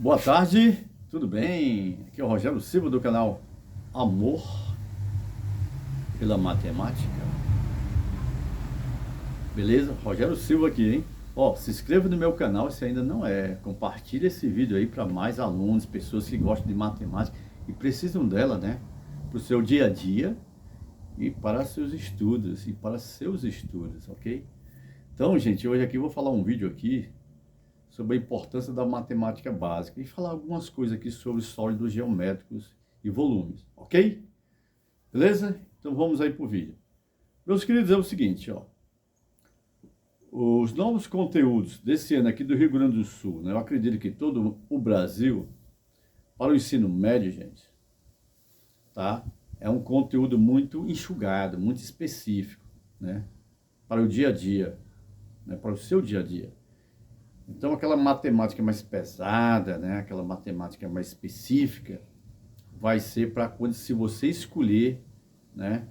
Boa tarde, tudo bem? Aqui é o Rogério Silva do canal Amor pela Matemática. Beleza? Rogério Silva aqui, hein? Ó, se inscreva no meu canal se ainda não é. Compartilhe esse vídeo aí para mais alunos, pessoas que gostam de matemática e precisam dela, né? Para o seu dia a dia e para seus estudos, ok? Então, gente, hoje aqui eu vou falar um vídeo aqui sobre a importância da matemática básica e falar algumas coisas aqui sobre sólidos geométricos e volumes, ok? Beleza? Então vamos aí para o vídeo. Meus queridos, é o seguinte, ó. Os novos conteúdos desse ano aqui do Rio Grande do Sul, né? Eu acredito que todo o Brasil, para o ensino médio, gente, tá? É um conteúdo muito enxugado, muito específico, né? Para o dia a dia, né? Para o seu dia a dia. Então, aquela matemática mais pesada, né? Aquela matemática mais específica, vai ser para quando, se você escolher, né?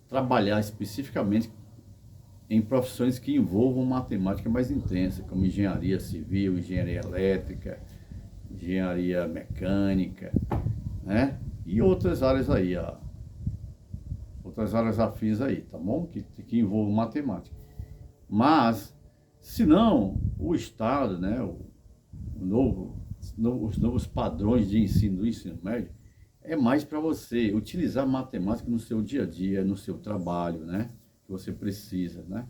Trabalhar especificamente em profissões que envolvam matemática mais intensa, como engenharia civil, engenharia elétrica, engenharia mecânica, né? E outras áreas aí, ó. Outras áreas afins aí, tá bom? Que envolvam matemática. Mas, se não, o Estado, né? Os novos padrões de ensino do ensino médio é mais para você utilizar matemática no seu dia a dia, no seu trabalho, né? Que você precisa, né?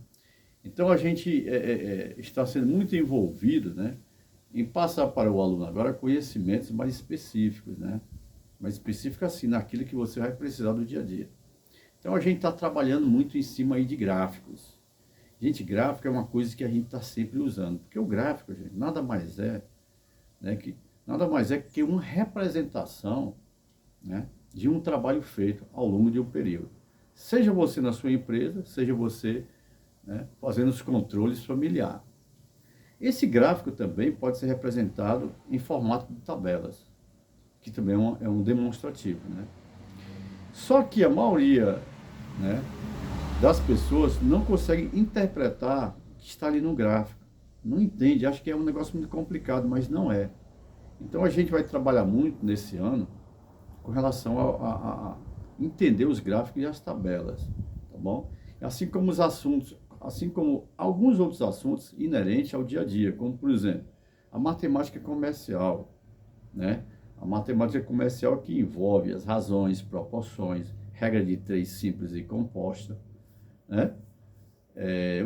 Então a gente está sendo muito envolvido, né? Em passar para o aluno agora conhecimentos mais específicos, né? Mais específicos assim, naquilo que você vai precisar do dia a dia. Então a gente está trabalhando muito em cima aí de gráficos. Gente, gráfico é uma coisa que a gente está sempre usando, porque o gráfico, gente, nada mais é, né, que uma representação, né, de um trabalho feito ao longo de um período. Seja você na sua empresa, seja você, né, fazendo os controles familiares. Esse gráfico também pode ser representado em formato de tabelas, que também é um demonstrativo, né? Só que a maioria, né, das pessoas não consegue interpretar o que está ali no gráfico. Não entende, acha que é um negócio muito complicado, mas não é. Então a gente vai trabalhar muito nesse ano com relação a entender os gráficos e as tabelas, tá bom? Assim como os assuntos, assim como alguns outros assuntos inerentes ao dia a dia, como por exemplo, a matemática comercial, né? A matemática comercial que envolve as razões, proporções, regra de três simples e composta, né?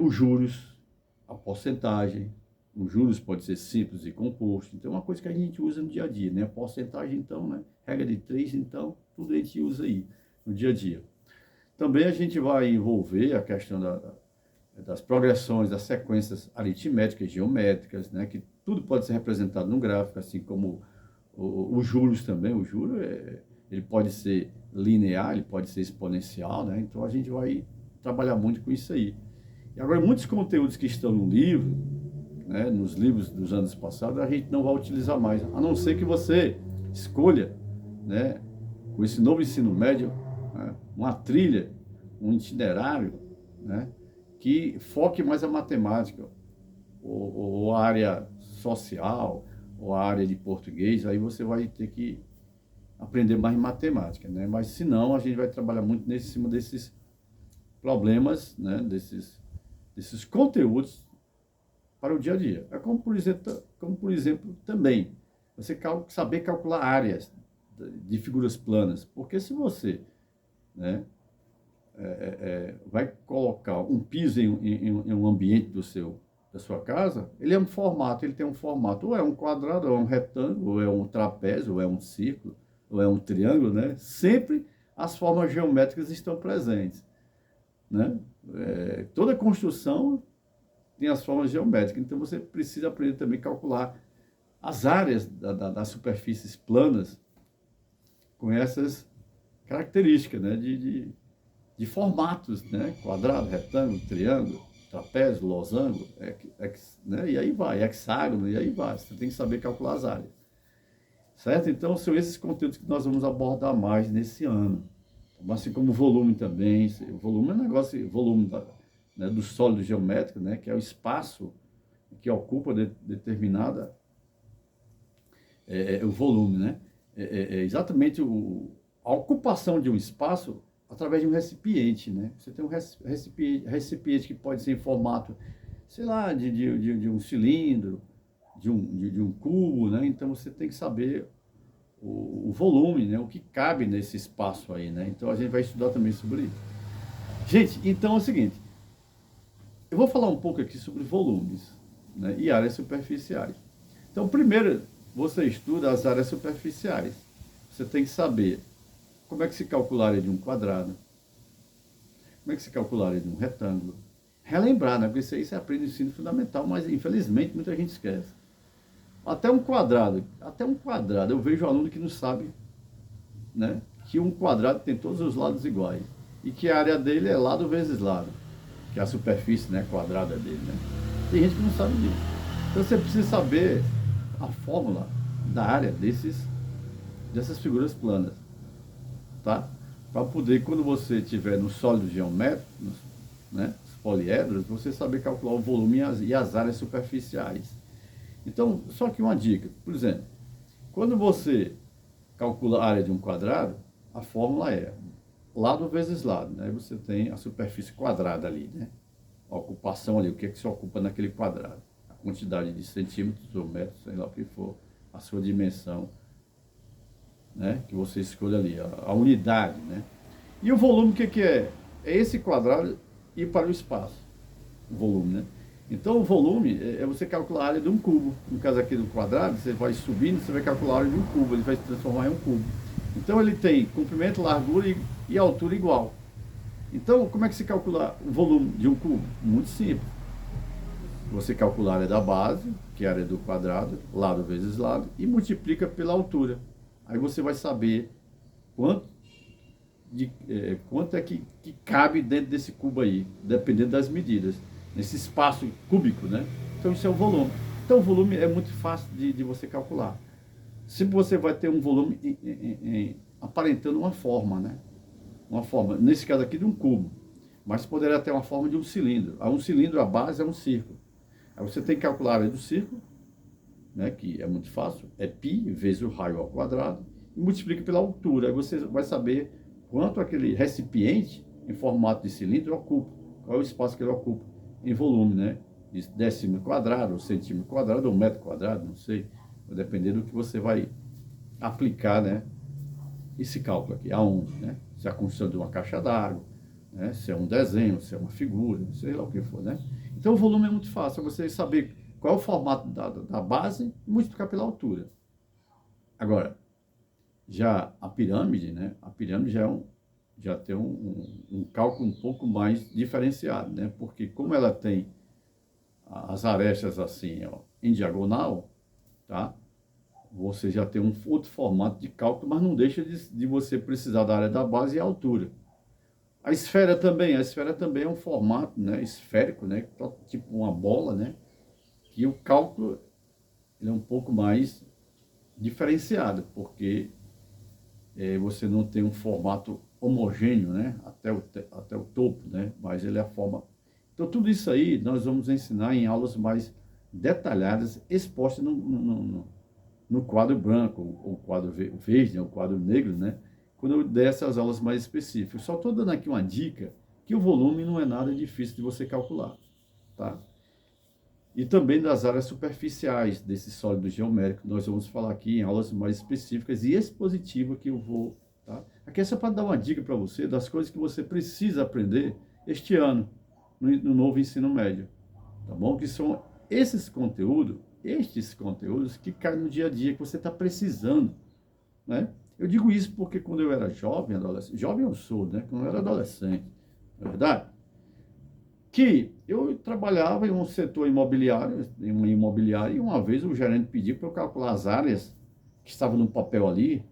Os juros, a porcentagem, os juros pode ser simples e composto, então é uma coisa que a gente usa no dia a dia, né? A porcentagem, então, né? Regra de três, então, tudo a gente usa aí no dia a dia. Também a gente vai envolver a questão das progressões, das sequências aritméticas, geométricas, né? Que tudo pode ser representado num gráfico, assim como os juros também. O juro ele pode ser linear, ele pode ser exponencial, né? Então a gente vai trabalhar muito com isso aí. E agora, muitos conteúdos que estão no livro, né, nos livros dos anos passados, a gente não vai utilizar mais, a não ser que você escolha, né, com esse novo ensino médio, né, uma trilha, um itinerário, né, que foque mais a matemática, ou a área social, ou a área de português, aí você vai ter que aprender mais matemática, né? Mas se não, a gente vai trabalhar muito em cima desses problemas, né, desses conteúdos para o dia a dia. É como por exemplo também, você saber calcular áreas de figuras planas, porque se você, né, vai colocar um piso em um ambiente da sua casa, ele tem um formato, ou é um quadrado, ou é um retângulo, ou é um trapézio, ou é um círculo, ou é um triângulo, né? Sempre as formas geométricas estão presentes, né? Toda construção tem as formas geométricas, então você precisa aprender também a calcular as áreas das superfícies planas com essas características, né? De formatos, né? Quadrado, retângulo, triângulo, trapézio, losango, né? E aí vai, hexágono, e aí vai. Você tem que saber calcular as áreas. Certo? Então, são esses conteúdos que nós vamos abordar mais nesse ano. Assim como o volume também. O volume é um negócio, volume né, do sólido geométrico, né? Que é o espaço que ocupa determinada o volume, né? É exatamente a ocupação de um espaço através de um recipiente, né? Você tem um recipiente que pode ser em formato, sei lá, de um cilindro, de um cubo, né? Então você tem que saber o volume, né? O que cabe nesse espaço aí, né? Então a gente vai estudar também sobre isso. Gente, então é o seguinte, eu vou falar um pouco aqui sobre volumes, né? E áreas superficiais. Então, primeiro, você estuda as áreas superficiais. Você tem que saber como é que se calcula a área de um quadrado, como é que se calcula a área de um retângulo. Relembrar, né? Porque isso aí você aprende no ensino fundamental, mas infelizmente muita gente esquece. Até um quadrado, eu vejo aluno que não sabe, né? Que um quadrado tem todos os lados iguais. E que a área dele é lado vezes lado. Que é a superfície, né, quadrada dele, né? Tem gente que não sabe disso. Então você precisa saber a fórmula da área dessas figuras planas, tá? Para poder, quando você estiver no sólido geométrico, né, os poliedros, você saber calcular o volume e as áreas superficiais. Então, só que uma dica, por exemplo, quando você calcula a área de um quadrado, a fórmula é lado vezes lado, né? Você tem a superfície quadrada ali, né? A ocupação ali, o que é que se ocupa naquele quadrado? A quantidade de centímetros ou metros, sei lá o que for, a sua dimensão, né? Que você escolhe ali, a unidade, né? E o volume, o que que é? É esse quadrado ir para o espaço, o volume, né? Então, o volume é você calcular a área de um cubo. No caso aqui do quadrado, você vai subindo, você vai calcular a área de um cubo, ele vai se transformar em um cubo. Então, ele tem comprimento, largura e altura igual. Então, como é que se calcula o volume de um cubo? Muito simples. Você calcula a área da base, que é a área do quadrado, lado vezes lado, e multiplica pela altura. Aí você vai saber quanto, quanto é que cabe dentro desse cubo aí, dependendo das medidas, nesse espaço cúbico, né? Então, isso é o volume. Então, o volume é muito fácil de você calcular. Se você vai ter um volume aparentando uma forma, né? Uma forma, nesse caso aqui, de um cubo, mas poderia ter uma forma de um cilindro. Um cilindro, a base é um círculo. Aí você tem que calcular a área do círculo, né, que é muito fácil, é π vezes o raio ao quadrado, e multiplica pela altura. Aí você vai saber quanto aquele recipiente em formato de cilindro ocupa, qual é o espaço que ele ocupa em volume, né? De decímetro quadrado, ou centímetro quadrado, ou metro quadrado, não sei, vai depender do que você vai aplicar, né? Esse cálculo aqui, aonde, né? Se é a construção de uma caixa d'água, né? Se é um desenho, se é uma figura, sei lá o que for, né? Então o volume é muito fácil, é você saber qual é o formato da base e multiplicar pela altura. Agora, já a pirâmide, né? A pirâmide já tem um cálculo um pouco mais diferenciado, né? Porque como ela tem as arestas assim, ó, em diagonal, tá? Você já tem um outro formato de cálculo, mas não deixa de você precisar da área da base e a altura. A esfera também é um formato, né, esférico, né, tipo uma bola, né, que o cálculo ele é um pouco mais diferenciado, porque você não tem um formato homogêneo, né, até o topo, né, mas ele é a forma. Então, tudo isso aí nós vamos ensinar em aulas mais detalhadas, expostas no quadro branco, ou quadro verde, ou quadro negro, né? Quando eu der essas aulas mais específicas. Só estou dando aqui uma dica que o volume não é nada difícil de você calcular, tá? E também das áreas superficiais desse sólido geométrico, nós vamos falar aqui em aulas mais específicas e expositivas que eu vou, tá? Aqui é só para dar uma dica para você das coisas que você precisa aprender este ano, no novo ensino médio, tá bom? Que são estes conteúdos que caem no dia a dia, que você está precisando, né? Eu digo isso porque quando eu era jovem, adolescente, jovem eu sou, né? Quando eu era adolescente, não é verdade? Que eu trabalhava em um setor imobiliário, e uma vez o gerente pediu para eu calcular as áreas que estavam no papel ali.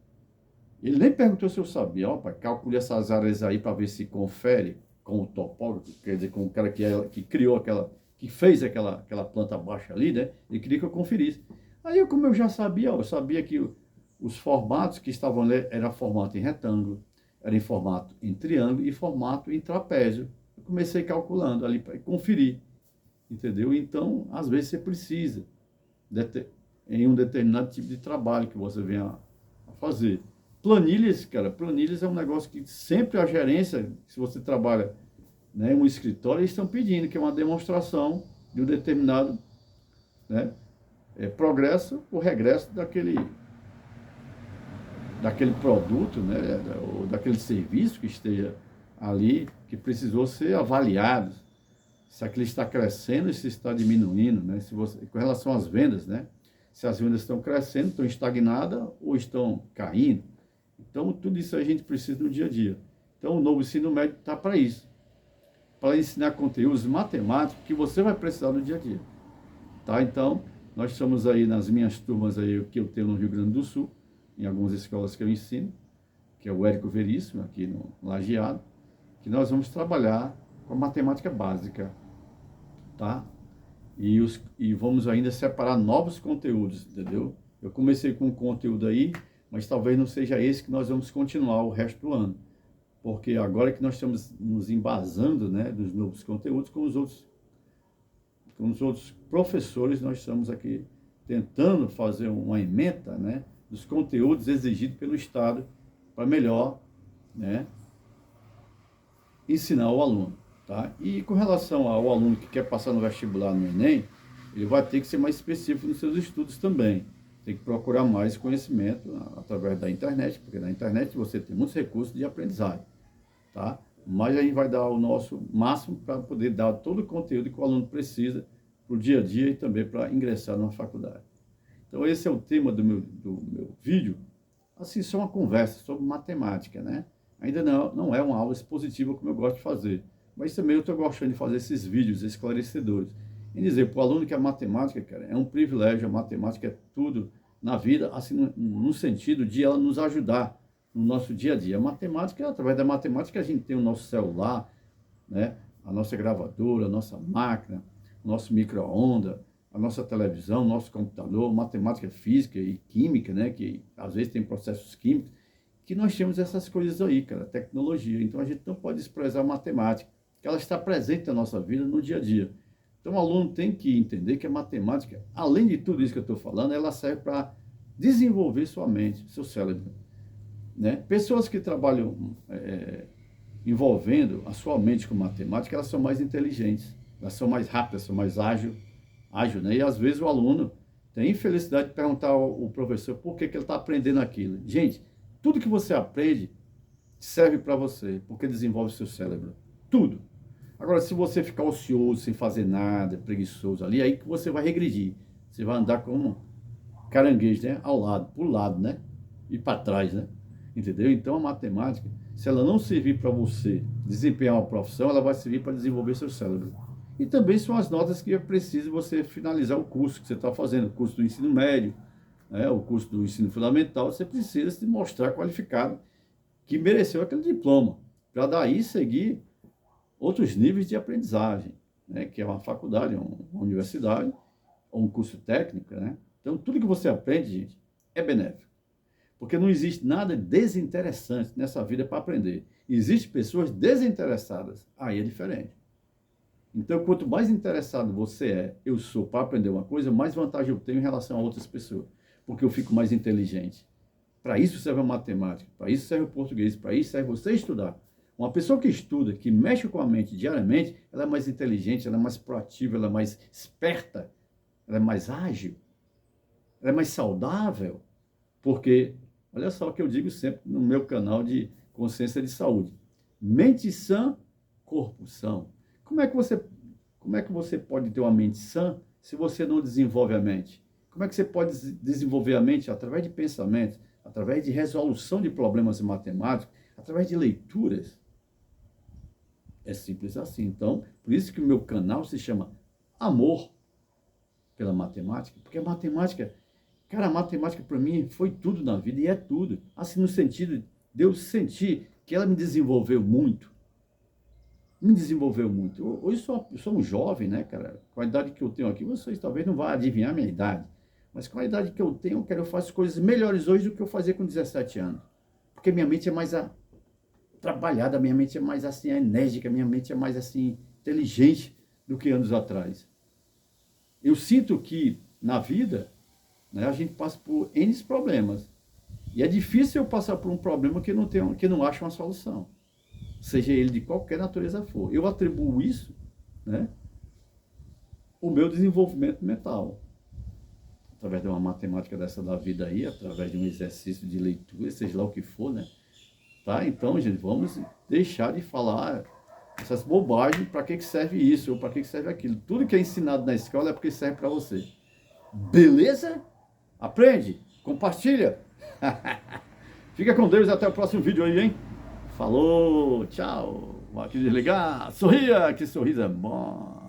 Ele nem perguntou se eu sabia, ó, pai, calcule essas áreas aí para ver se confere com o topógrafo, quer dizer, com o cara que criou que fez aquela planta baixa ali, né? Ele queria que eu conferisse. Aí, como eu já sabia, eu sabia que os formatos que estavam ali era formato em retângulo, era em formato em triângulo e formato em trapézio. Eu comecei calculando ali para conferir, entendeu? Então, às vezes você precisa em um determinado tipo de trabalho que você venha a fazer. Planilhas, cara, planilhas é um negócio que sempre a gerência, se você trabalha, né, em um escritório, eles estão pedindo, que é uma demonstração de um determinado, né, progresso ou regresso daquele produto, né, ou daquele serviço que esteja ali, que precisou ser avaliado. Se aquilo está crescendo e se está diminuindo, né? Se você, com relação às vendas, né? Se as vendas estão crescendo, estão estagnadas ou estão caindo. Então, tudo isso a gente precisa no dia a dia. Então, o novo ensino médio está para isso. Para ensinar conteúdos matemáticos que você vai precisar no dia a dia. Tá? Então, nós estamos aí nas minhas turmas aí, que eu tenho no Rio Grande do Sul, em algumas escolas que eu ensino, que é o Érico Veríssimo, aqui no Lajeado, que nós vamos trabalhar com a matemática básica, tá? E vamos ainda separar novos conteúdos, entendeu? Eu comecei com um conteúdo aí, mas talvez não seja esse que nós vamos continuar o resto do ano, porque agora que nós estamos nos embasando, né, dos novos conteúdos com os outros professores, nós estamos aqui tentando fazer uma ementa, né, dos conteúdos exigidos pelo Estado para melhor, né, ensinar o aluno. Tá? E com relação ao aluno que quer passar no vestibular no Enem, ele vai ter que ser mais específico nos seus estudos também. Tem que procurar mais conhecimento através da internet, porque na internet você tem muitos recursos de aprendizagem. Tá? Mas a gente vai dar o nosso máximo para poder dar todo o conteúdo que o aluno precisa para o dia a dia e também para ingressar numa faculdade. Então esse é o tema do meu vídeo. Assim, só uma conversa sobre matemática, né? Ainda não é uma aula expositiva como eu gosto de fazer. Mas também eu estou gostando de fazer esses vídeos esclarecedores. E dizer para o aluno que a matemática, cara, é um privilégio, a matemática é tudo na vida, assim, no sentido de ela nos ajudar no nosso dia a dia. A matemática, através da matemática, a gente tem o nosso celular, né, a nossa gravadora, a nossa máquina, o nosso micro-ondas, a nossa televisão, o nosso computador, matemática física e química, né, que às vezes tem processos químicos, que nós temos essas coisas aí, cara, tecnologia. Então a gente não pode desprezar a matemática, que ela está presente na nossa vida no dia a dia. Então o aluno tem que entender que a matemática, além de tudo isso que eu estou falando, ela serve para desenvolver sua mente, seu cérebro. Né? Pessoas que trabalham envolvendo a sua mente com matemática, elas são mais inteligentes, elas são mais rápidas, são mais ágil, né? E às vezes o aluno tem infelicidade de perguntar ao professor por que ele está aprendendo aquilo. Gente, tudo que você aprende serve para você, porque desenvolve seu cérebro. Tudo. Agora, se você ficar ocioso, sem fazer nada, preguiçoso ali, aí que você vai regredir. Você vai andar como caranguejo, né? Ao lado, pro lado, né? E para trás, né? Entendeu? Então, a matemática, se ela não servir para você desempenhar uma profissão, ela vai servir para desenvolver seu cérebro. E também são as notas que é preciso você finalizar o curso que você está fazendo, o curso do ensino médio, né? O curso do ensino fundamental, você precisa se mostrar qualificado, que mereceu aquele diploma, para daí seguir outros níveis de aprendizagem, né, que é uma faculdade, uma universidade, ou um curso técnico, né? Então, tudo que você aprende, gente, é benéfico. Porque não existe nada desinteressante nessa vida para aprender. Existem pessoas desinteressadas, aí é diferente. Então, quanto mais interessado eu sou para aprender uma coisa, mais vantagem eu tenho em relação a outras pessoas, porque eu fico mais inteligente. Para isso serve a matemática, para isso serve o português, para isso serve você estudar. Uma pessoa que estuda, que mexe com a mente diariamente, ela é mais inteligente, ela é mais proativa, ela é mais esperta, ela é mais ágil, ela é mais saudável, porque, olha só o que eu digo sempre no meu canal de Consciência de Saúde, mente sã, corpo são. Como é que você pode ter uma mente sã se você não desenvolve a mente? Como é que você pode desenvolver a mente? Através de pensamentos, através de resolução de problemas matemáticos, através de leituras. É simples assim. Então, por isso que o meu canal se chama Amor pela Matemática, porque a matemática, cara, a matemática para mim foi tudo na vida e é tudo. Assim, no sentido de eu sentir que ela me desenvolveu muito. Me desenvolveu muito. Hoje eu sou um jovem, né, cara? Com a idade que eu tenho aqui, vocês talvez não vão adivinhar a minha idade. Mas com a idade que eu tenho, eu faço coisas melhores hoje do que eu fazia com 17 anos. Porque minha mente é mais trabalhada, minha mente é mais assim enérgica, minha mente é mais assim inteligente do que anos atrás. Eu sinto que na vida né? A gente passa por N problemas. E é difícil eu passar por um problema que não acha uma solução, seja ele de qualquer natureza for. Eu atribuo isso, né, o meu desenvolvimento mental, através de uma matemática dessa da vida aí, através de um exercício de leitura, seja lá o que for, né? Tá? Então, gente, vamos deixar de falar essas bobagens, para que serve isso, ou para que serve aquilo. Tudo que é ensinado na escola é porque serve para você. Beleza? Aprende, compartilha. Fica com Deus e até o próximo vídeo aí, hein? Falou, tchau. Vou aqui desligar. Sorria, que sorriso é bom.